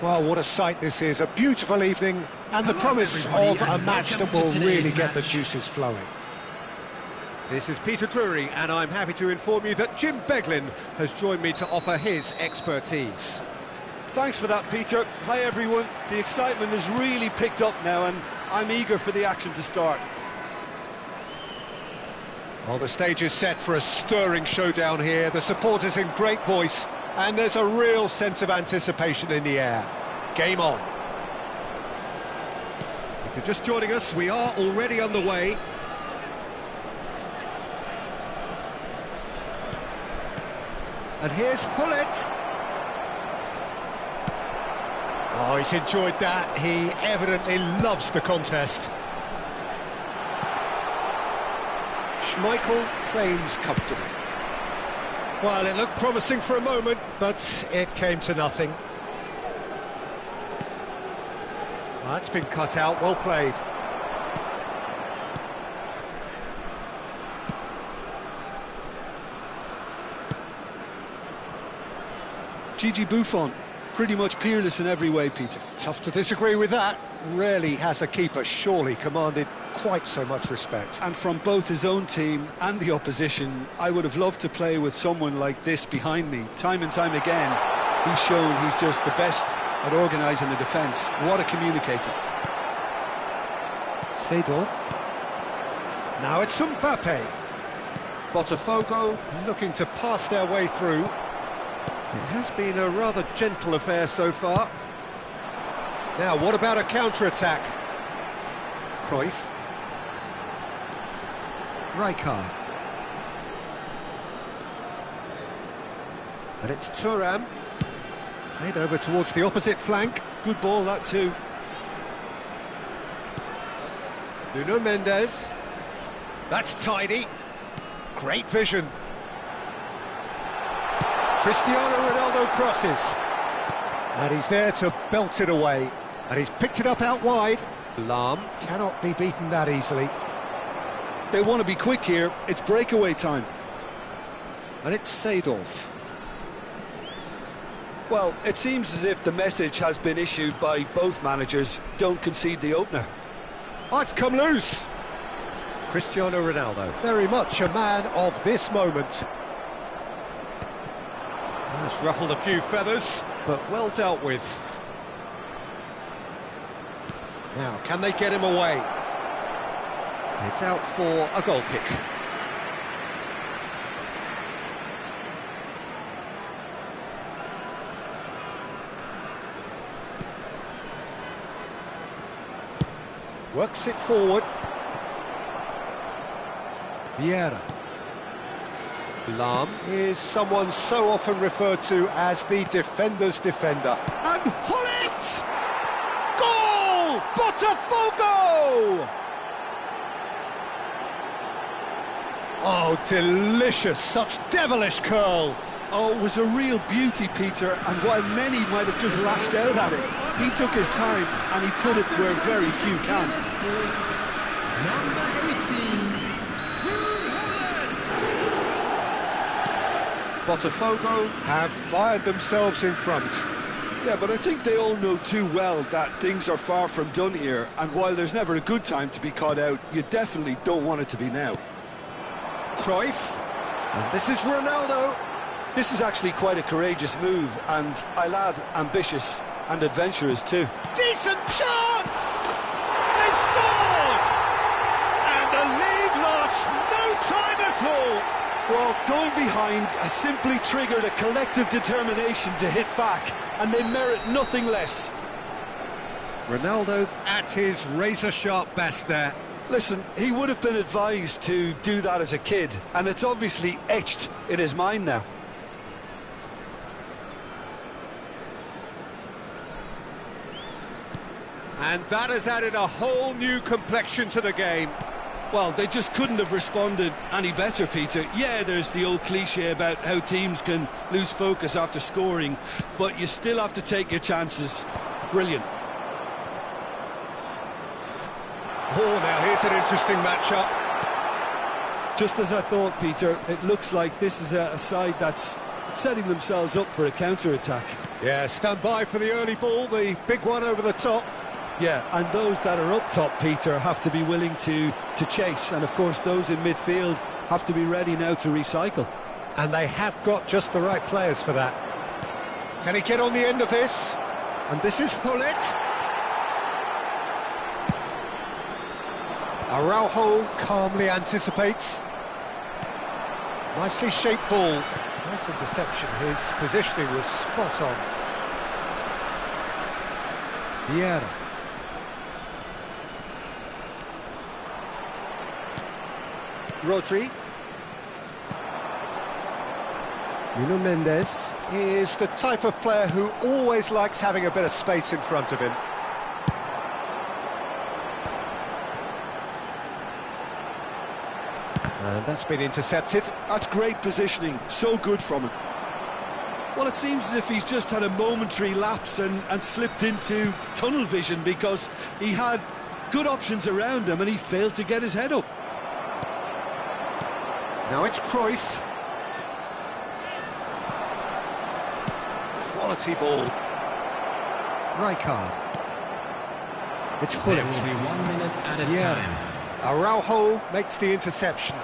Well, what a sight this is, a beautiful evening and the promise of a match that will really get the juices flowing. This is Peter Drury, and I'm happy to inform you that Jim Beglin has joined me to offer his expertise. Thanks for that, Peter. Hi everyone. The excitement has really picked up now and I'm eager for the action to start. Well, the stage is set for a stirring showdown here. The supporters in great voice, and there's a real sense of anticipation in the air. Game on. If you're just joining us, we are already underway. And here's Hullet. Oh, he's enjoyed that. He evidently loves the contest. Schmeichel claims comfortably. Well, it looked promising for a moment, but it came to nothing. That's been cut out, well played. Gigi Buffon, pretty much peerless in every way, Peter. Tough to disagree with that. Rarely has a keeper surely commanded quite so much respect. And from both his own team and the opposition, I would have loved to play with someone like this behind me. Time and time again, he's shown he's just the best at organising a defence. What a communicator. Seedorf. Now it's Mbappe. Botafogo Looking to pass their way through. It has been a rather gentle affair so far. Now, what about a counter-attack? Cruyff. Rijkaard. And it's Thuram. Played over towards the opposite flank. Good ball, that too. Nuno Mendes. That's tidy. Great vision. Cristiano Ronaldo crosses. And he's there to belt it away. And he's picked it up out wide. Lahm. Cannot be beaten that easily. They want to be quick here. It's breakaway time. And it's Seedorf. Well, it seems as if the message has been issued by both managers. Don't concede the opener. Oh, it's come loose. Cristiano Ronaldo. Very much a man of this moment. That's ruffled a few feathers, but well dealt with. Now, can they get him away? It's out for a goal kick. Works it forward. Vieira. Lahm. Is someone so often referred to as the defender's defender. And Hullet! Goal! Botafogo! Oh, delicious, such devilish curl. Oh, it was a real beauty, Peter, and while many might have just lashed out at it, he took his time and he put it where very few can. Botafogo Have fired themselves in front. Yeah, but I think they all know too well that things are far from done here, and while there's never a good time to be caught out, you definitely don't want it to be now. Cruyff. And this is Ronaldo. This is actually quite a courageous move, and I'll add ambitious and adventurous too. Decent chance! They've scored! And the lead lost no time at all. Well, going behind has simply triggered a collective determination to hit back, and they merit nothing less. Ronaldo at his razor-sharp best there. Listen, he would have been advised to do that as a kid, and it's obviously etched in his mind now. And that has added a whole new complexion to the game. Well, they just couldn't have responded any better, Peter. Yeah, there's the old cliche about how teams can lose focus after scoring, but you still have to take your chances. Brilliant. Oh, now here's an interesting matchup. Just as I thought, Peter, it looks like this is a side that's setting themselves up for a counter-attack. Yeah, stand by for the early ball, the big one over the top. Yeah, and those that are up top, Peter, have to be willing to chase, and of course those in midfield have to be ready now to recycle. And they have got just the right players for that. Can he get on the end of this? And this is Hullet. Araujo calmly anticipates. Nicely shaped ball. Nice interception. His positioning was spot on. Vieira. Rodri. Nuno Mendes is the type of player who always likes having a bit of space in front of him. And that's been intercepted. That's great positioning, so good from him. Well, it seems as if he's just had a momentary lapse and slipped into tunnel vision, because he had good options around him and he failed to get his head up. Now it's Cruyff. Quality ball. Rijkaard. It's Hullet. There will be 1 minute at a time. Araujo makes the interception.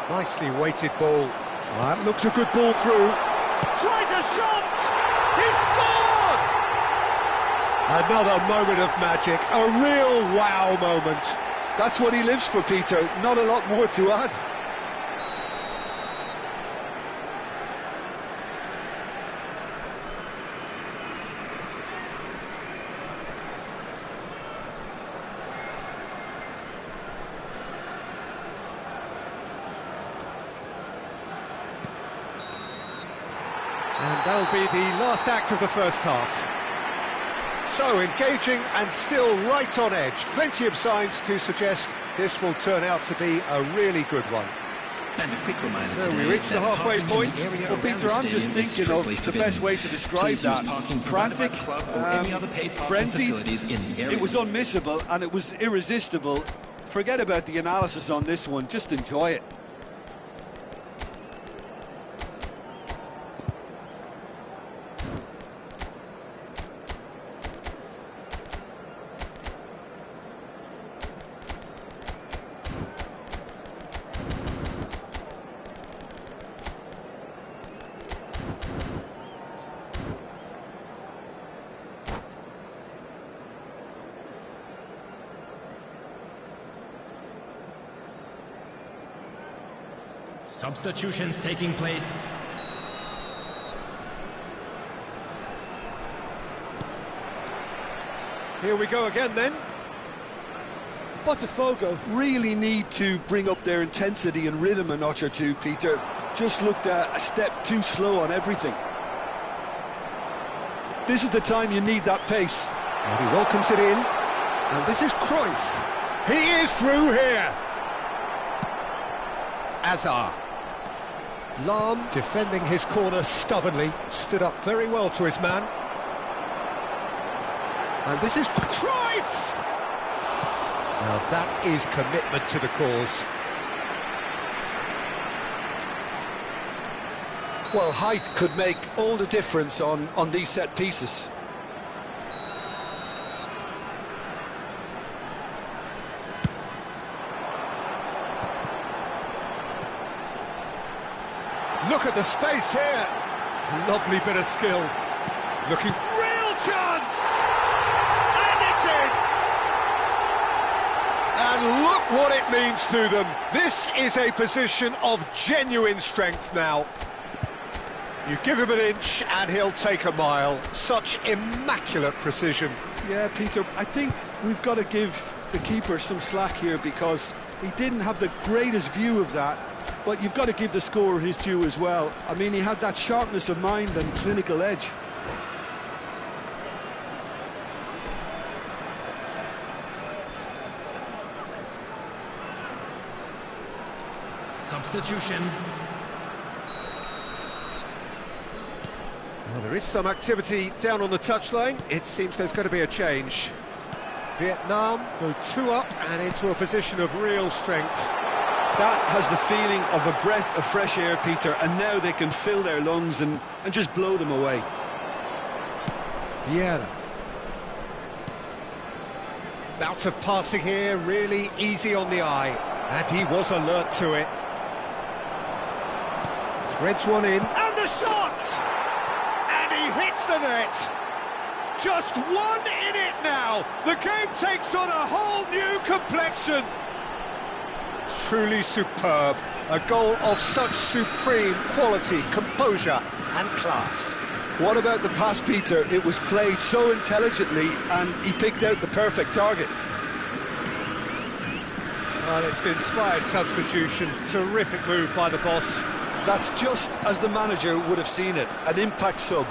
Nicely weighted ball. That looks a good ball through. Tries a shot! He scored! Another moment of magic. A real wow moment. That's what he lives for, Peter. Not a lot more to add. And that'll be the last act of the first half. So, engaging and still right on edge. Plenty of signs to suggest this will turn out to be a really good one. And a quick reminder So we today reach the that halfway parking in point. the area Well, around Peter, the I'm just stadium is thinking of strictly the forbidden. best way to describe Please use that. parking provided Frantic, by the club or any other paid parking frenzied. facilities in the area. It was unmissable and it was irresistible. Forget about the analysis on this one, just enjoy it. Substitutions taking place. Here we go again then. Botafogo really need to bring up their intensity and rhythm a notch or two, Peter. Just looked a step too slow on everything. This is the time you need that pace. And he welcomes it in. And this is Cruyff. He is through here. Azar. Lahm, defending his corner stubbornly, stood up very well to his man. And this is Cruyff! Now that is commitment to the cause. Well, height could make all the difference on these set pieces. Look at the space here. Lovely bit of skill. Looking real chance. And it's in. And look what it means to them. This is a position of genuine strength now. You give him an inch and he'll take a mile. Such immaculate precision. Yeah, Peter, I think we've got to give the keeper some slack here, because he didn't have the greatest view of that. But you've got to give the scorer his due as well. I mean, he had that sharpness of mind and clinical edge. Substitution. Well, there is some activity down on the touchline. It seems there's going to be a change. Vietnam go 2 up and into a position of real strength. That has the feeling of a breath of fresh air, Peter, and now they can fill their lungs and just blow them away. Yeah. Bout of passing here, really easy on the eye, and he was alert to it. Threads one in, and the shot! And he hits the net! Just one in it now! The game takes on a whole new complexion! Truly superb. A goal of such supreme quality, composure and class. What about the pass, Peter? It was played so intelligently and he picked out the perfect target. Well, it's an inspired substitution. Terrific move by the boss. That's just as the manager would have seen it, an impact sub.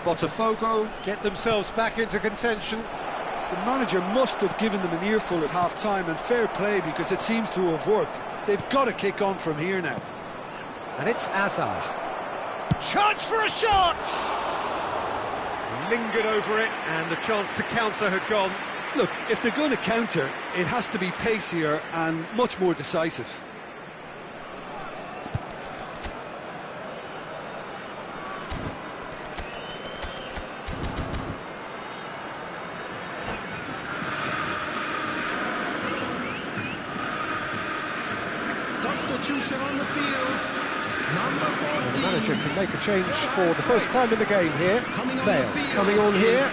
Botafogo get themselves back into contention. The manager must have given them an earful at half-time, and fair play because it seems to have worked. They've got to kick on from here now. And it's Azar. Chance for a shot! Lingered over it, and the chance to counter had gone. Look, if they're going to counter, it has to be pacier and much more decisive. Substitution on the field. Number 14. The manager can make a change for the first time in the game here. Bale coming on here.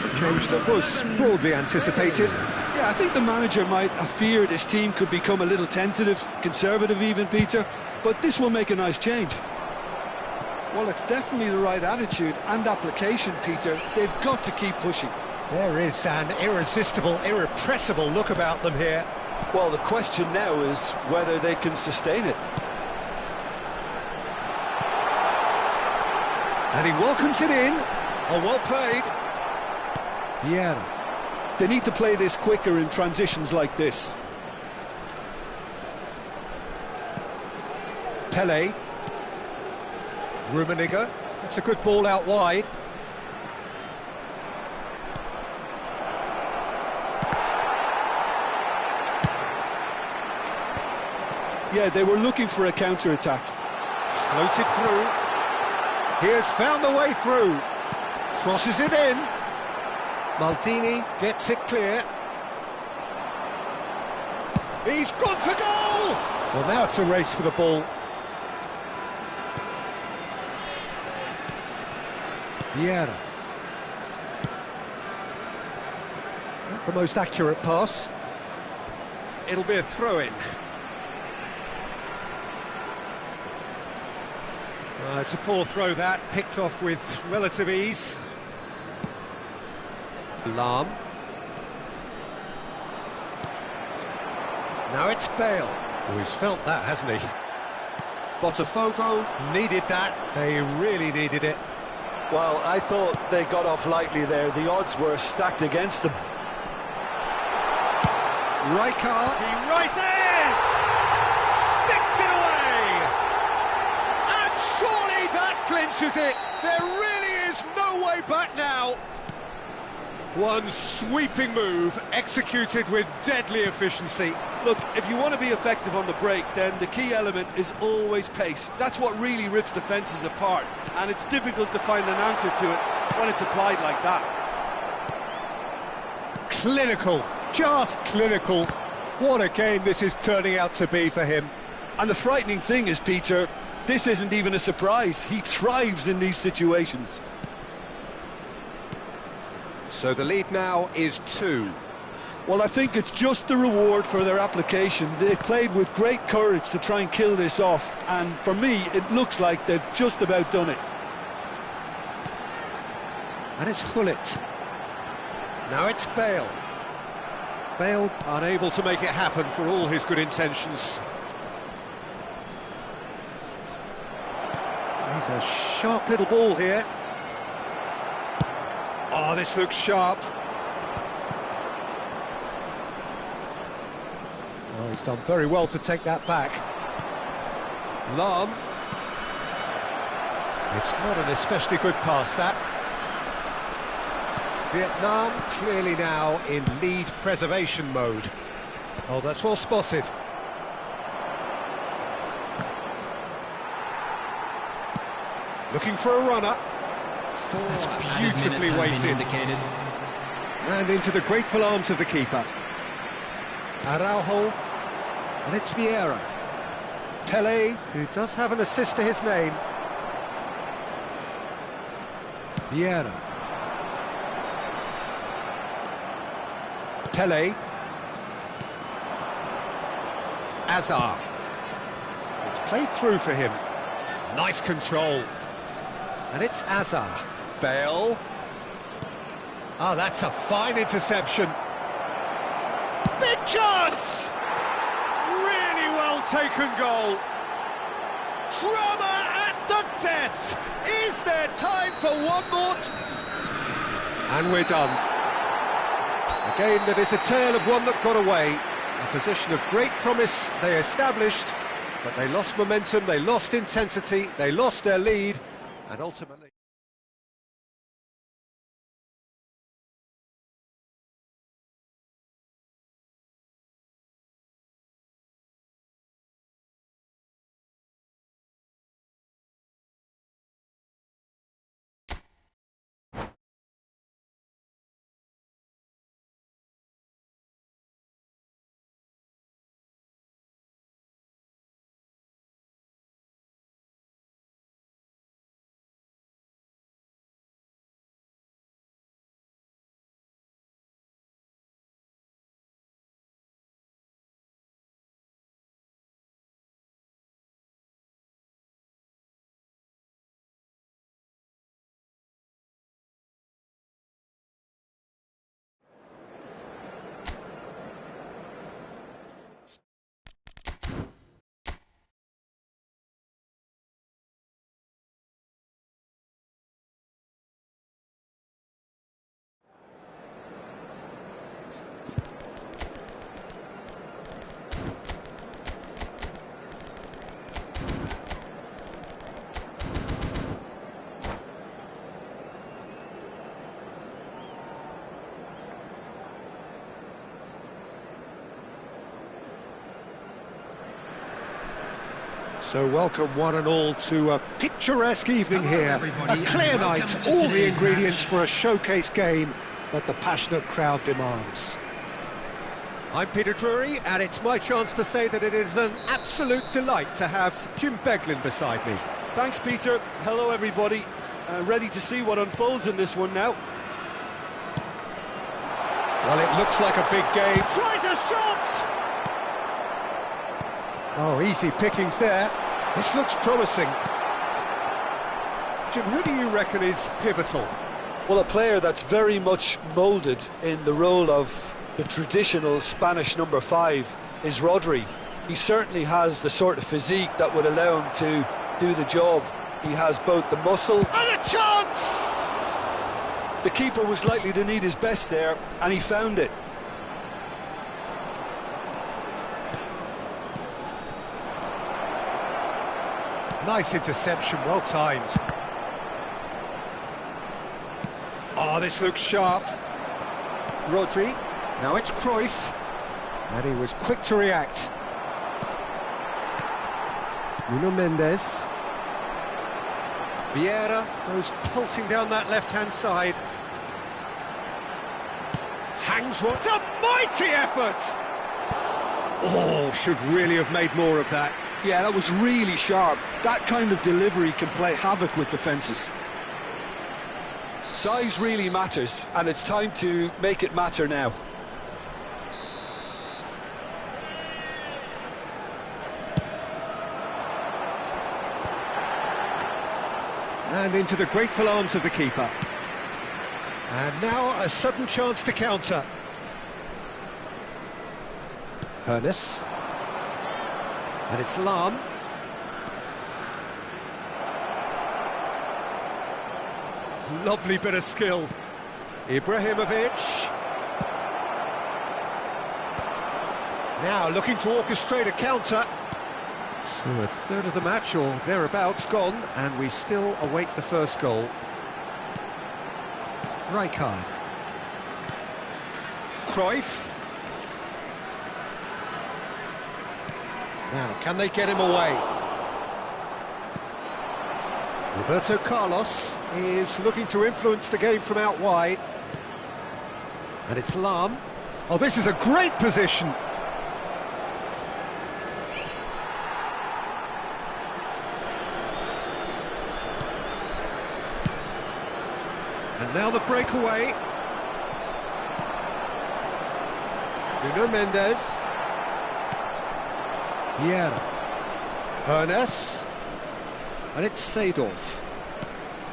A change that was broadly anticipated. Yeah, I think the manager might have feared his team could become a little tentative, conservative even, Peter, but this will make a nice change. Well, it's definitely the right attitude and application, Peter. They've got to keep pushing. There is an irresistible, irrepressible look about them here. Well, the question now is whether they can sustain it. And he welcomes it in. Oh, well played. Yeah. They need to play this quicker in transitions like this. Pele. Rummenigge. That's a good ball out wide. Yeah, they were looking for a counter-attack. Floated through. He has found the way through. Crosses it in. Maldini gets it clear. He's gone for goal! Well, now it's a race for the ball. Vieira. Not the most accurate pass. It'll be a throw-in. It's a poor throw that, picked off with relative ease. Lahm. Now it's Bale. Oh, he's felt that, hasn't he? Botafogo needed that. They really needed it. Well, I thought they got off lightly there. The odds were stacked against them. Rijkaard, he rises! Sticks it away! And surely that clinches it! There really is no way back now! One sweeping move, executed with deadly efficiency. Look, if you want to be effective on the break, then the key element is always pace. That's what really rips defences apart, and it's difficult to find an answer to it when it's applied like that. Clinical, just clinical. What a game this is turning out to be for him. And the frightening thing is, Peter, this isn't even a surprise. He thrives in these situations. So the lead now is 2. Well, I think it's just the reward for their application. They've played with great courage to try and kill this off, and for me, it looks like they've just about done it. And it's Hullet. Now it's Bale. Bale unable to make it happen for all his good intentions. He's a sharp little ball here. Oh, this looks sharp. Oh, he's done very well to take that back. Lahm. It's not an especially good pass, that. Vietnam clearly now in lead preservation mode. Oh, that's well spotted. Looking for a runner. That's beautifully weighted. And into the grateful arms of the keeper. Araujo. And it's Vieira. Pele, who does have an assist to his name. Vieira. Pele. Azar. It's played through for him. Nice control. And it's Azar. Bale. Oh, that's a fine interception. Big chance! Really well taken goal. Drama at the death. Is there time for one more? And we're done. A game that is a tale of one that got away. A position of great promise they established, but they lost momentum, they lost intensity, they lost their lead, and ultimately... So welcome one and all to a picturesque evening here, a clear night, all the ingredients for a showcase game that the passionate crowd demands. I'm Peter Drury, and it's my chance to say that it is an absolute delight to have Jim Beglin beside me. Thanks, Peter. Hello, everybody. Ready to see what unfolds in this one now. Well, it looks like a big game. Tries a shot! Oh, easy pickings there. This looks promising. Jim, who do you reckon is pivotal? Well, a player that's very much moulded in the role of the traditional Spanish number 5 is Rodri. He certainly has the sort of physique that would allow him to do the job. He has both the muscle And a chance! The keeper was likely to need his best there, and he found it. Nice interception, well timed. Oh, this looks sharp. Rodri, now it's Cruyff, and he was quick to react. Nuno Mendes. Vieira goes pulsing down that left-hand side. Hangs one. It's a mighty effort! Oh, should really have made more of that. Yeah, that was really sharp. That kind of delivery can play havoc with defences. Size really matters, and it's time to make it matter now. And into the grateful arms of the keeper. And now a sudden chance to counter. Hernes. And it's Lam. Lovely bit of skill. Ibrahimovic. Now looking to orchestrate a counter. So a third of the match or thereabouts gone, and we still await the first goal. Rijkaard. Cruyff. Now, can they get him away? Roberto Carlos is looking to influence the game from out wide. And it's Lam. Oh, this is a great position. And now the breakaway. Nuno Mendes. Vieira. Hernes. And it's Seedorf.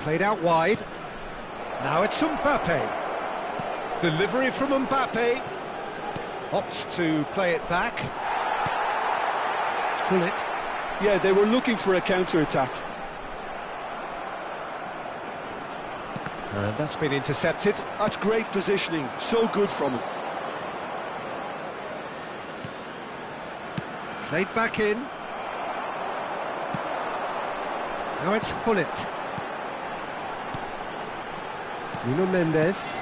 Played out wide. Now it's Mbappe. Delivery from Mbappe. Opts to play it back. Pull it. Yeah, they were looking for a counter-attack. And that's been intercepted. That's great positioning, so good from him. Played back in. Now it's Hullet. Nuno Mendes.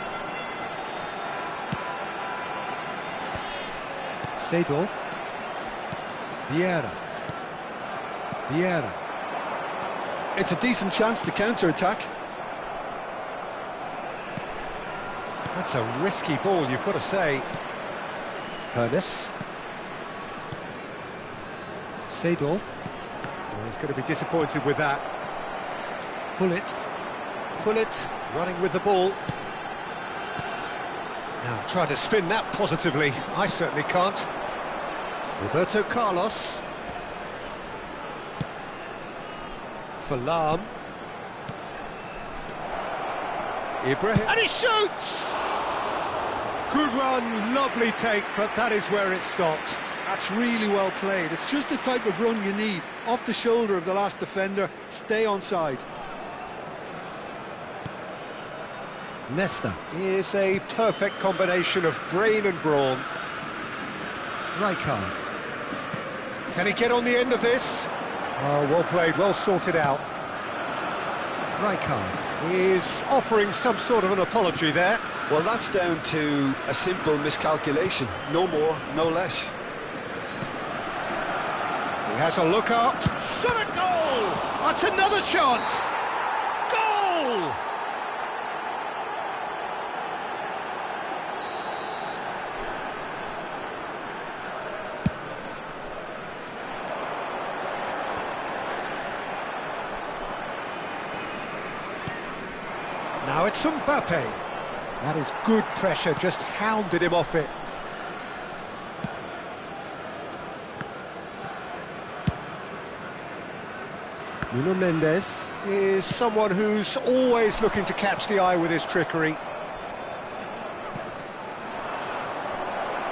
Seedorf. Vieira. Vieira. It's a decent chance to counter-attack. That's a risky ball, you've got to say. Hernes. Seedorf. Well, he's going to be disappointed with that. Hullet. Hullet running with the ball. Now try to spin that positively. I certainly can't. Roberto Carlos. For Lam. Ibrahim. And he shoots! Good run, lovely take, but that is where it stopped. That's really well played. It's just the type of run you need. Off the shoulder of the last defender, stay onside. Nesta is a perfect combination of brain and brawn. Rijkaard. Can he get on the end of this? Oh, well played, well sorted out. Rijkaard is offering some sort of an apology there. Well, that's down to a simple miscalculation. No more, no less. He has a look up. Shot a goal! That's another chance! Goal! Now it's Mbappe. That is good pressure, just hounded him off it. Nuno Mendes is someone who's always looking to catch the eye with his trickery.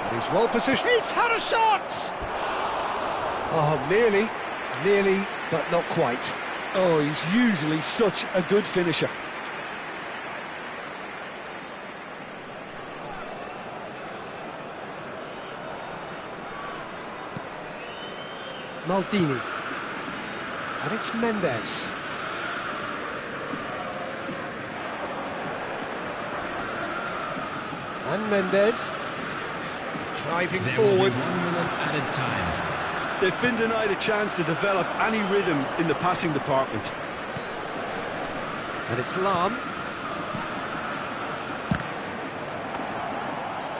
And he's well positioned. He's had a shot! Oh, nearly, but not quite. Oh, he's usually such a good finisher. Maldini. And it's Mendes. And Mendes driving forward. 1 minute added time. They've been denied a chance to develop any rhythm in the passing department. And it's Lam.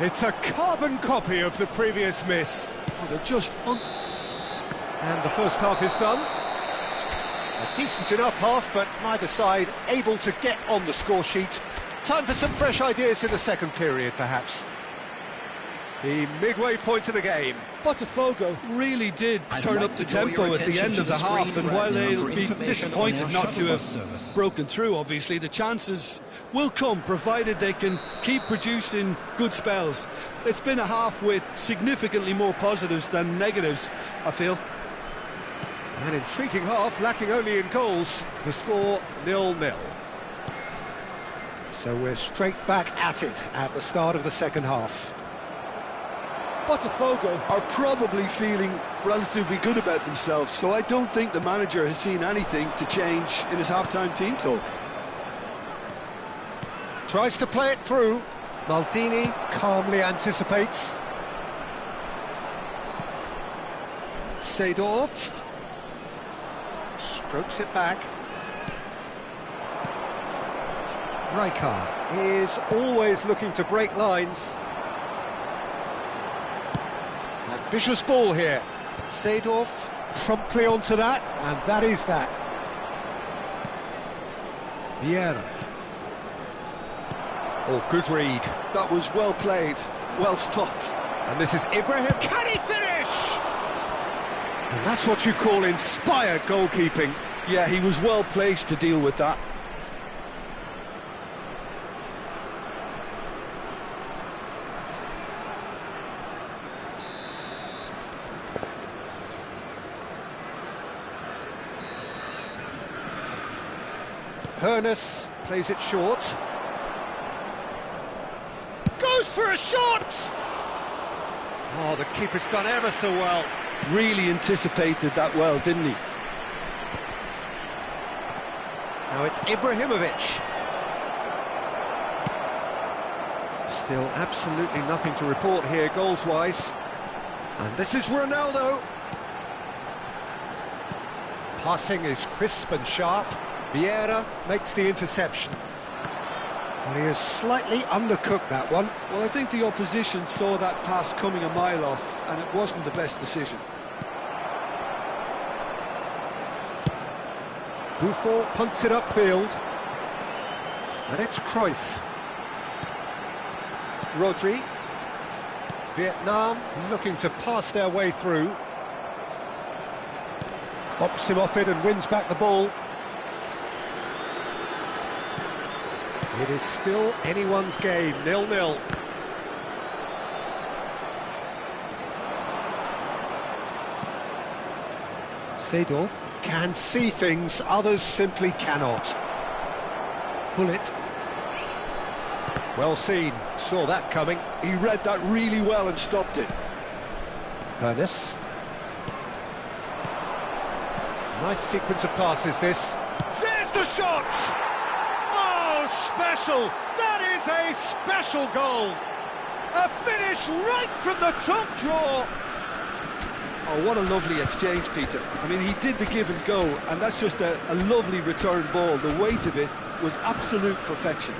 It's a carbon copy of the previous miss. Oh, they're just And the first half is done. A decent enough half, but neither side able to get on the score sheet. Time for some fresh ideas in the second period, perhaps. The midway point of the game. Botafogo really did turn up the tempo at the end of the half, and while they'll be disappointed not to have broken through, obviously, the chances will come, provided they can keep producing good spells. It's been a half with significantly more positives than negatives, I feel. An intriguing half, lacking only in goals. The score 0-0. So we're straight back at it at the start of the second half. Botafogo are probably feeling relatively good about themselves, so I don't think the manager has seen anything to change in his half-time team talk. Tries to play it through. Maldini calmly anticipates. Seedorf strokes it back. Rijkaard is always looking to break lines. Ambitious ball here. Seedorf promptly onto that, and that is that. Vieira. Oh, good read. That was well played, well stopped. And this is Ibrahim. Can he finish? And that's what you call inspired goalkeeping. Yeah, he was well placed to deal with that. Hoeneß plays it short. Goes for a shot! Oh, the keeper's done ever so well. Really anticipated that well, didn't he? Now it's Ibrahimovic. Still absolutely nothing to report here, goals-wise. And this is Ronaldo. Passing is crisp and sharp. Vieira makes the interception. Well, he has slightly undercooked that one. Well, I think the opposition saw that pass coming a mile off, and it wasn't the best decision. Buffon punts it upfield. And it's Cruyff. Rodri. Vietnam looking to pass their way through. Bops him off it and wins back the ball. It is still anyone's game, 0-0. Seedorf can see things others simply cannot. Bullet. Well seen, saw that coming. He read that really well and stopped it. Hoeneß. Nice sequence of passes, this. There's the shot! Oh, special! That is a special goal! A finish right from the top draw! Oh, what a lovely exchange, Peter. I mean, he did the give and go, and that's just a lovely return ball. The weight of it was absolute perfection.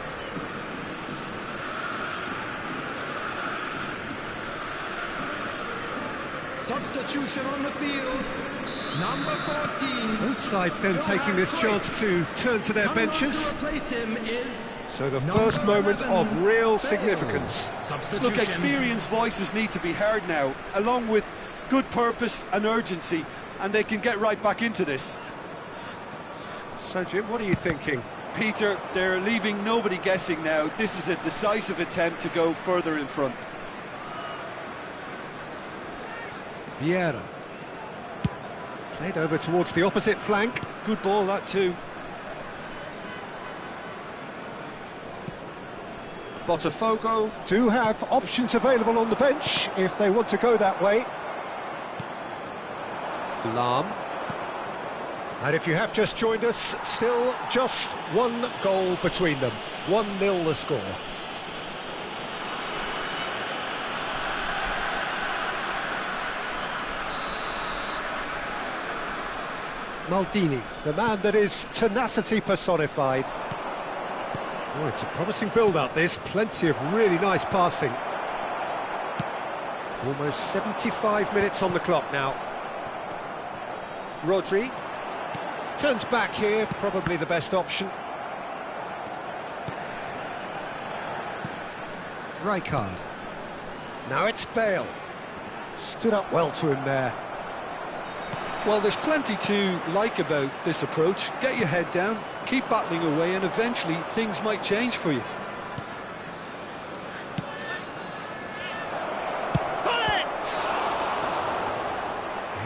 Substitution on the field, number 14. Both sides then taking this chance to turn to their benches. To replace him is So the first moment of real significance. Look, experienced voices need to be heard now, along with good purpose and urgency, and they can get right back into this. So, Jim, what are you thinking? Peter, they're leaving nobody guessing now. This is a decisive attempt to go further in front. Vieira. Played over towards the opposite flank. Good ball, that too. Botafogo do have options available on the bench if they want to go that way. Lahm. And if you have just joined us, still just one goal between them. 1-0 the score. Maldini, the man that is tenacity personified. Oh, it's a promising build-up, this. Plenty of really nice passing. Almost 75 minutes on the clock now. Rodri. Turns back here, probably the best option. Rijkaard. Now it's Bale. Stood up well to him there. Well, there's plenty to like about this approach. Get your head down, keep battling away, and eventually things might change for you. Bullet!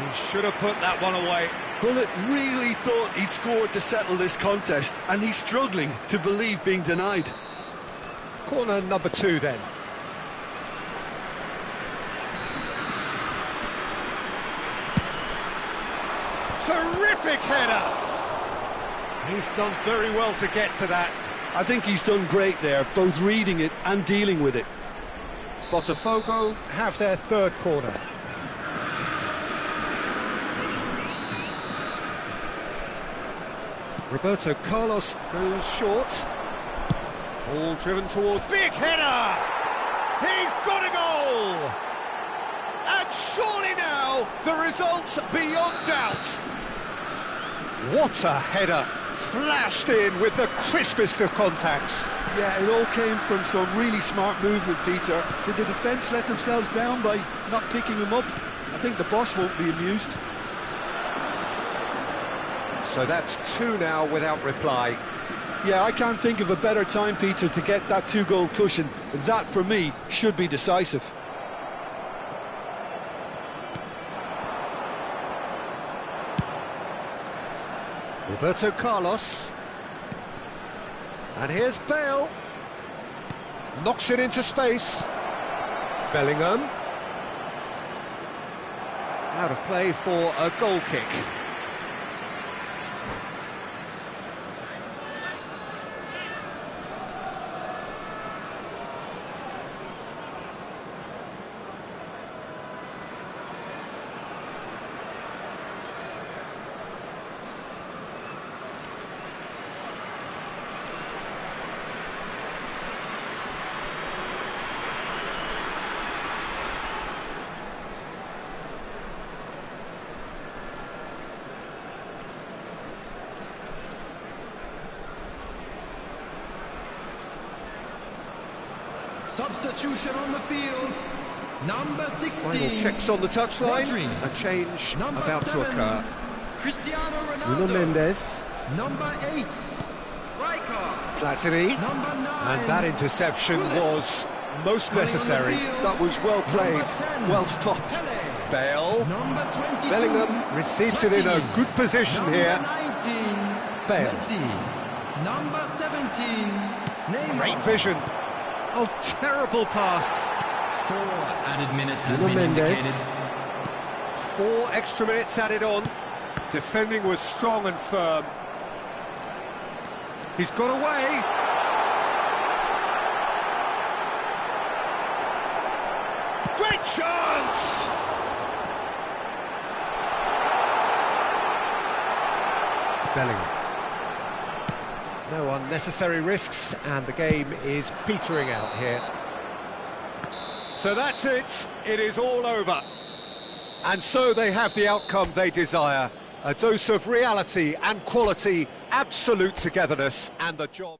He should have put that one away. Bullet really thought he'd scored to settle this contest, and he's struggling to believe being denied. Corner number 2 then. Terrific header! He's done very well to get to that. I think he's done great there, both reading it and dealing with it. Botafogo have their third corner. Roberto Carlos goes short. Ball driven towards... Big header! He's got a goal! And surely now, the result's beyond doubt. What a header! Flashed in with the crispest of contacts. Yeah, it all came from some really smart movement, Peter. Did the defence let themselves down by not picking him up? I think the boss won't be amused. So that's 2 now without reply. Yeah, I can't think of a better time, Peter, to get that 2-goal cushion. That, for me, should be decisive. Roberto Carlos. And here's Bale. Knocks it into space. Bellingham. Out of play for a goal kick. Substitution on the field. Number 16. Final checks on the touchline. Rodri. A change Number about 7, to occur. Cristiano Ronaldo. Nuno Mendes. Number 8. Rijkaard. Platini. Number 9. And that interception Gullit. was most Coming on the necessary. field, That was well played, number 10, well stopped. Pele. Bale. Number 22. Bellingham receives it in a good position Number here. 19. Bale. Messi. Number 17. Neymar. Great vision. Oh, terrible pass. 4 added minutes has Nuno been Mendes. indicated. 4 extra minutes added on. Defending was strong and firm. He's got away. Great chance! Bellingham. No unnecessary risks, and the game is petering out here. So that's it. It is all over. And so they have the outcome they desire. A dose of reality and quality, absolute togetherness, and the job.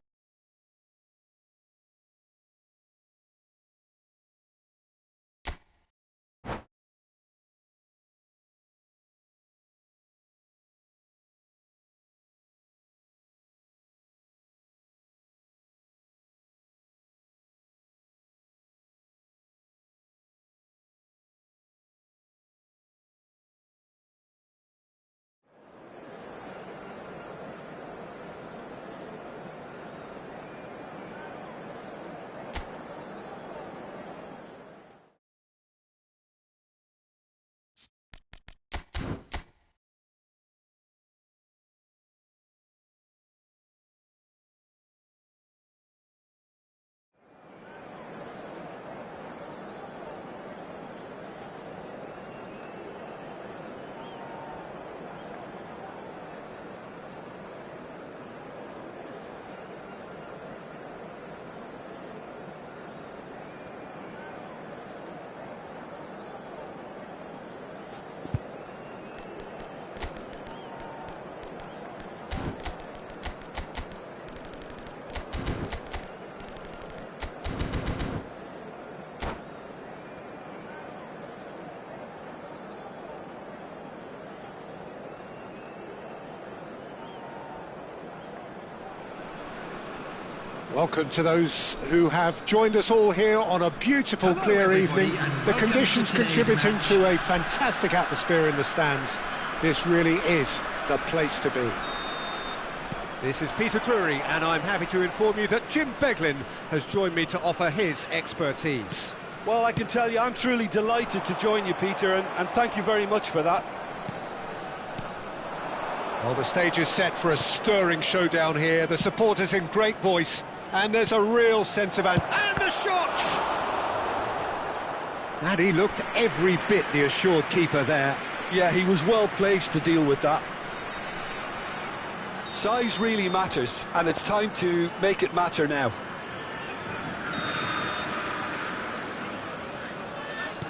Welcome to those who have joined us all here on a beautiful, Hello, clear everybody, evening. and The welcome conditions to today's contributing match. to a fantastic atmosphere in the stands. This really is the place to be. This is Peter Drury, and I'm happy to inform you that Jim Beglin has joined me to offer his expertise. Well, I can tell you, I'm truly delighted to join you, Peter, and thank you very much for that. Well, the stage is set for a stirring showdown here. The supporters in great voice, and there's a real sense of... And the shot! And he looked every bit the assured keeper there. Yeah, he was well placed to deal with that. Size really matters, and it's time to make it matter now.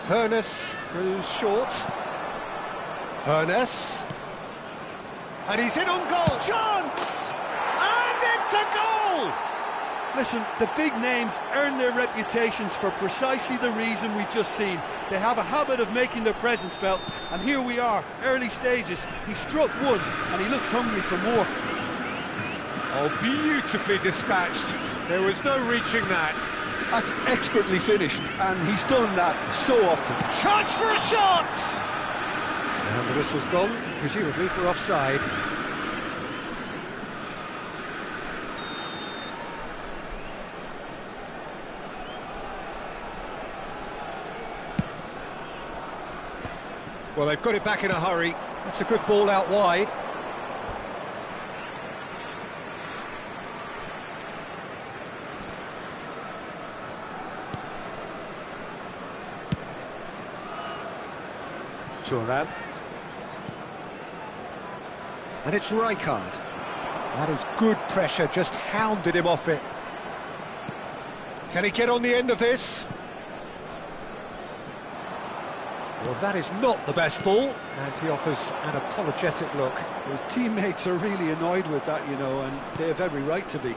Hoeneß goes short. Hoeneß. And he's in on goal. Chance! And it's a goal! Listen, the big names earn their reputations for precisely the reason we've just seen. They have a habit of making their presence felt, and here we are, early stages. He struck one, and he looks hungry for more. Oh, beautifully dispatched. There was no reaching that. That's expertly finished, and he's done that so often. Chance for a shot! And the whistle's gone, presumably for offside. Well, they've got it back in a hurry. That's a good ball out wide. Thuram. And it's Rijkaard. That is good pressure, just hounded him off it. Can he get on the end of this? Well, that is not the best ball, and he offers an apologetic look. His teammates are really annoyed with that, you know, and they have every right to be.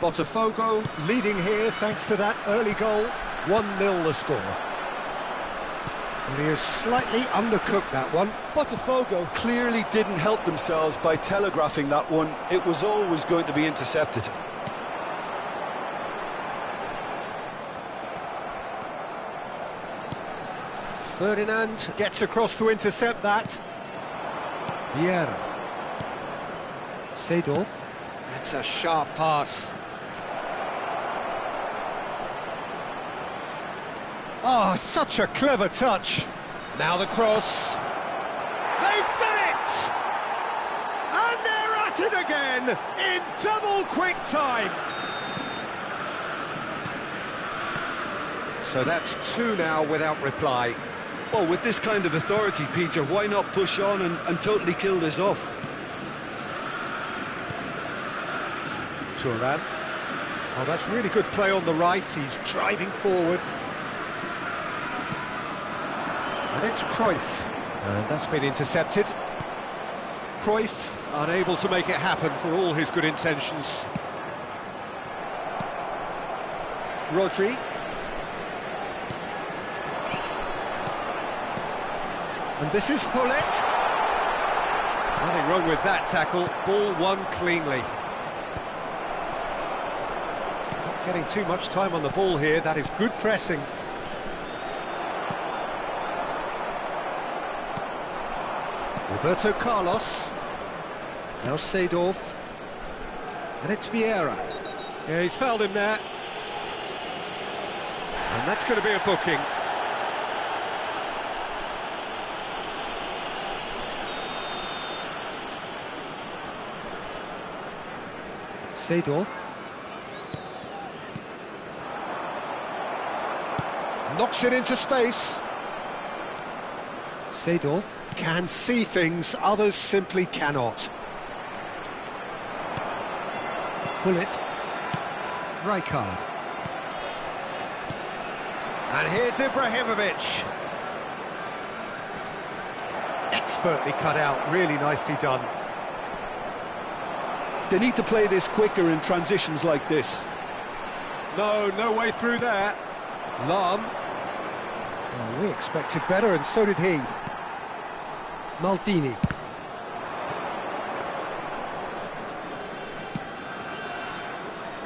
Botafogo leading here thanks to that early goal. 1-0 the score. And he has slightly undercooked that one. Botafogo clearly didn't help themselves by telegraphing that one. It was always going to be intercepted. Ferdinand gets across to intercept that. Vieira. Seedorf. That's a sharp pass. Oh, such a clever touch. Now the cross. They've done it! And they're at it again in double quick time. So that's two now without reply. Well, with this kind of authority, Peter, why not push on and totally kill this off? Thuram. Oh, that's really good play on the right. He's driving forward. And it's Cruyff. And that's been intercepted. Cruyff unable to make it happen for all his good intentions. Rodri. And this is Hullet. Nothing wrong with that tackle. Ball won cleanly. Not getting too much time on the ball here. That is good pressing. Roberto Carlos. Now Seedorf. And it's Vieira. Yeah, he's fouled him there. And that's going to be a booking. Seedorf. Knocks it into space. Seedorf can see things others simply cannot. Hullet. Rijkaard. And here's Ibrahimovic. Expertly cut out, really nicely done. They need to play this quicker in transitions like this. No way through there. Lahm. Oh, we expected better, and so did he. Maldini.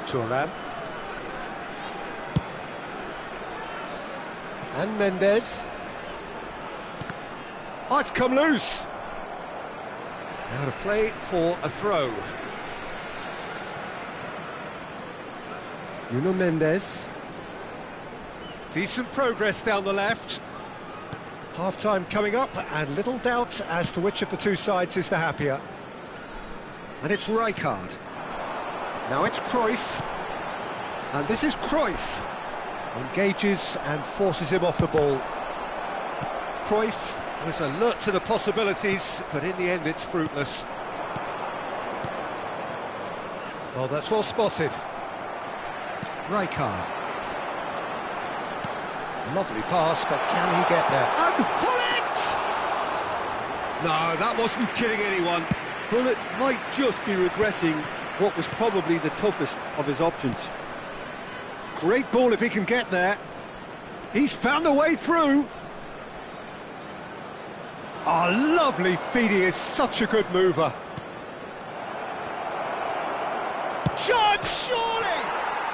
Thuram. And Mendes. Oh, it's come loose. Out of play for a throw. Nuno Mendes. Decent progress down the left. Half-time coming up, and little doubt as to which of the two sides is the happier. And it's Rijkaard. Now it's Cruyff. And this is Cruyff. Engages and forces him off the ball. Cruyff Was alert to the possibilities, but in the end it's fruitless. Well, that's well spotted. Rijkaard. Lovely pass, but can he get there? And Hullet! No, that wasn't kidding anyone. Hullet might just be regretting what was probably the toughest of his options. Great ball if he can get there. He's found a way through. Oh, lovely feed. He is such a good mover. Shot, surely!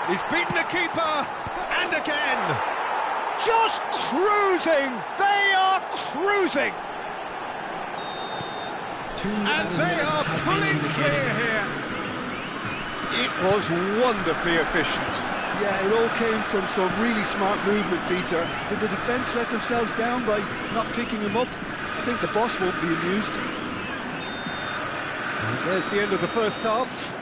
He's beaten the keeper, and again. Just cruising. They are cruising. And they are pulling clear here. It was wonderfully efficient. Yeah, it all came from some really smart movement, Peter. Did the defence let themselves down by not picking him up? I think the boss won't be amused. And there's the end of the first half.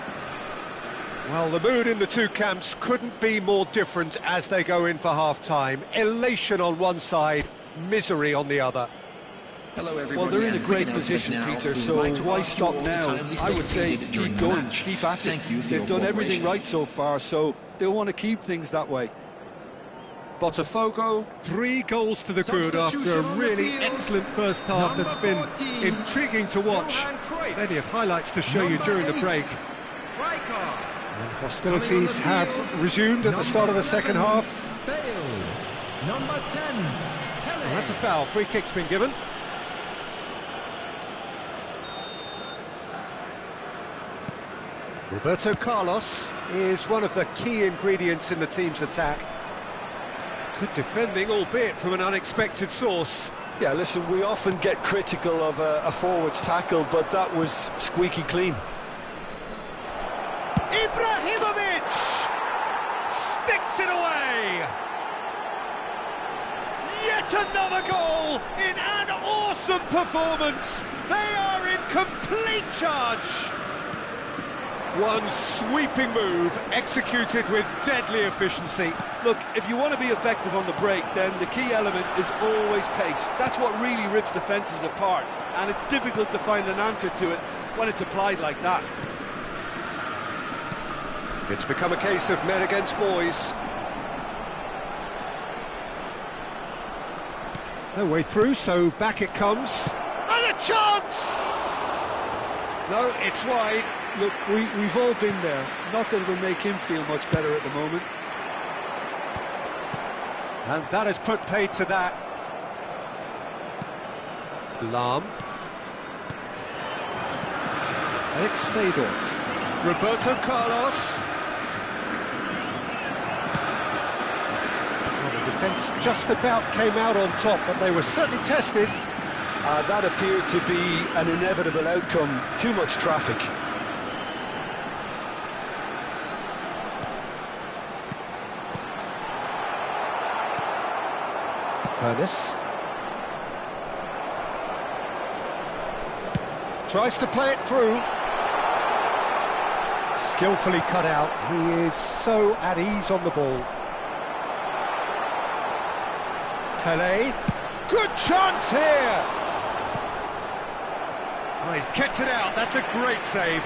Well, the mood in the two camps couldn't be more different as they go in for half-time. Elation on one side, misery on the other. Hello, everybody. Well, they're in a great position, Peter, so why stop now? I would say keep going, keep at it. They've done everything right so far, so they'll want to keep things that way. Botafogo, 3 goals to the good after a really excellent first half that's been intriguing to watch. Plenty of highlights to show you during the break. And hostilities have resumed at the start of the second half. Number 10. Well, that's a foul. Free kick's been given. Roberto Carlos is one of the key ingredients in the team's attack. Good defending, albeit from an unexpected source. Yeah, listen, we often get critical of a forward's tackle, but that was squeaky clean. Ibrahimovic sticks it away. Yet another goal in an awesome performance. They are in complete charge. One sweeping move executed with deadly efficiency. Look, if you want to be effective on the break, then the key element is always pace. That's what really rips defences apart, and it's difficult to find an answer to it when it's applied like that. It's become a case of men against boys. No way through, so back it comes. And a chance! No, it's wide. Look, we've all been there. Not that it'll make him feel much better at the moment. And that has put paid to that. Lahm. Alex Seedorf. Roberto Carlos. Well, the defence just about came out on top, but they were certainly tested. That appeared to be an inevitable outcome. Too much traffic. Ernest tries to play it through. Skillfully cut out. He is so at ease on the ball. Pelé. Good chance here. Oh, he's kept it out. That's a great save.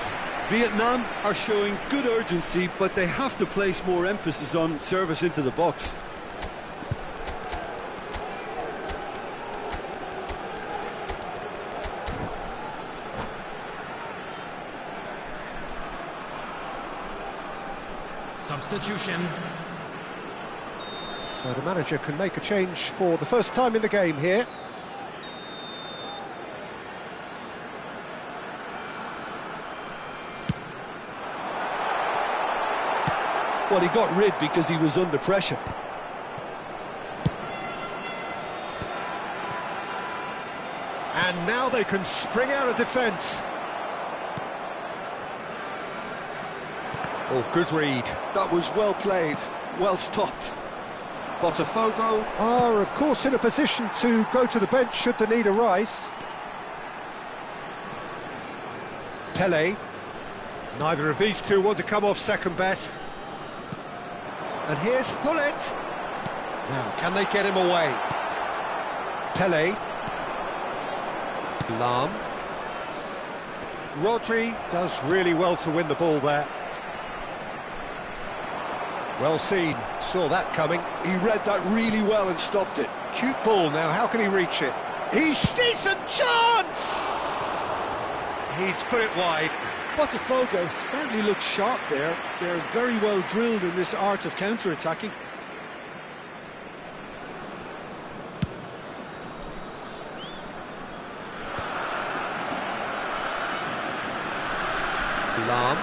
Vietnam are showing good urgency, but they have to place more emphasis on service into the box. Substitution. So the manager can make a change for the first time in the game here. Well, he got rid because he was under pressure. And now they can spring out of defence. Oh, good read. That was well played, well stopped. Botafogo are, of course, in a position to go to the bench should the need arise. Pelé. Neither of these two want to come off second best. And here's Hullet. Now, can they get him away? Pelé. Lam. Rodri does really well to win the ball there. Well seen, saw that coming. He read that really well and stopped it. Cute ball now, how can he reach it? He's decent chance! He's put it wide. Botafogo certainly looks sharp there. They're very well drilled in this art of counter-attacking. Lam.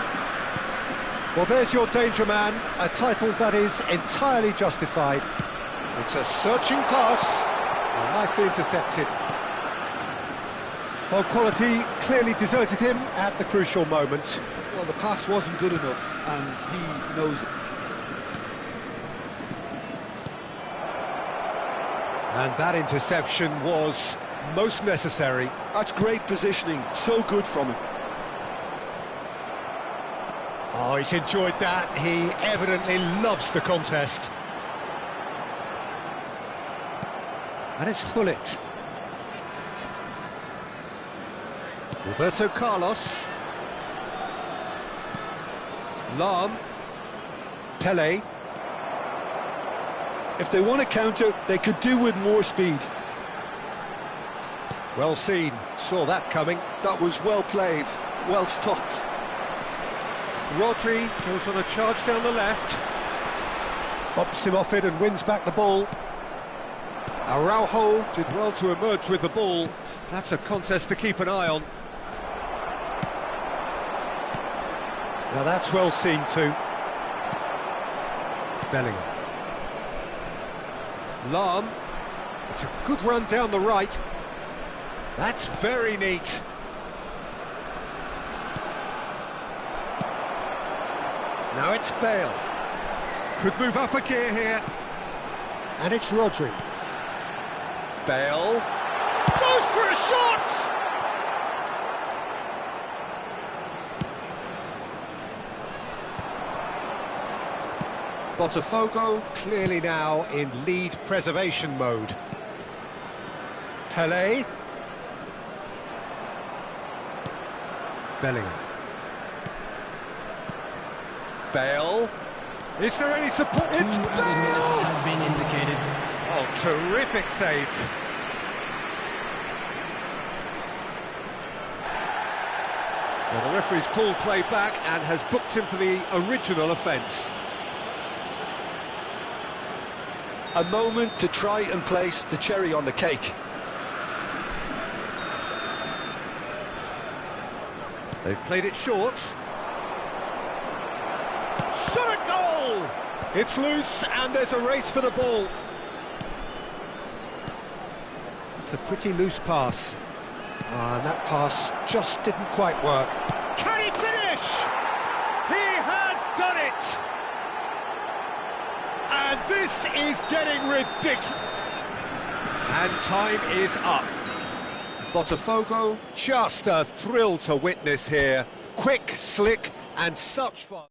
Well, there's your danger man, a title that is entirely justified. It's a searching pass, nicely intercepted. Well, quality clearly deserted him at the crucial moment. Well, the pass wasn't good enough, and he knows it. And that interception was most necessary. That's great positioning, so good from him. Oh, he's enjoyed that. He evidently loves the contest. And it's Hullet. Roberto Carlos. Lam. Pele. If they want to counter, they could do with more speed. Well seen, saw that coming. That was well played, well stopped. Rodri goes on a charge down the left. Bumps him off it and wins back the ball. Araujo did well to emerge with the ball. That's a contest to keep an eye on. Now that's well seen too. Bellingham. Lam. It's a good run down the right. That's very neat. Now it's Bale. Could move up a gear here. And it's Rodri. Bale. Goes for a shot! Botafogo clearly now in lead preservation mode. Pele. Bellingham. Bale. Is there any support? It's Bale! Has been indicated. Oh, terrific save. Well, the referee's pulled play back and has booked him for the original offence. A moment to try and place the cherry on the cake. They've played it short. Shot a goal! It's loose and there's a race for the ball. It's a pretty loose pass. And that pass just didn't quite work. Can he finish? He has done it! And this is getting ridiculous. And time is up. Botafogo, just a thrill to witness here. Quick, slick, and such fun.